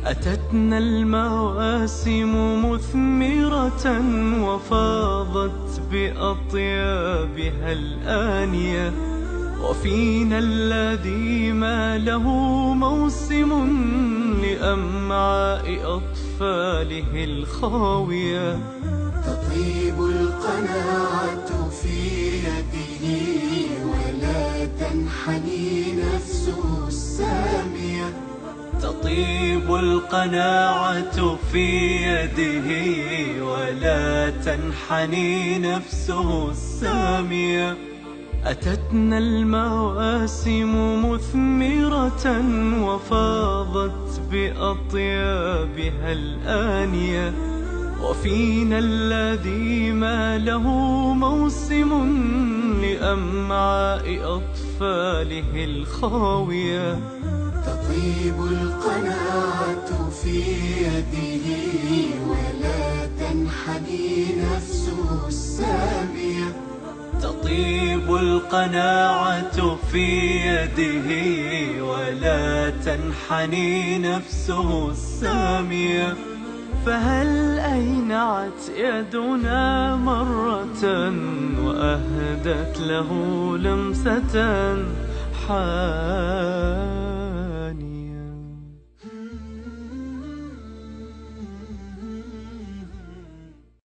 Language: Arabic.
أتتنا المواسم مثمرة وفاضت بأطيابها الآنية، وفينا الذي ما له موسم لأمعاء أطفاله الخاوية. تطيب القناعة في يده ولا تنحني نفسه السامية. تطيب القناعة في يده ولا تنحني نفسه السامية. أتتنا المواسم مثمرة وفاضت بأطيابها الآنية، وفينا الذي ما له موسم لأمعاء أطفاله الخاوية. تطيب القناعة في يده ولا تنحني نفسه السامية. تطيب القناعة في يده ولا تنحني نفسه السامية. فهل أينعت يدنا مرة وأهدت له لمسة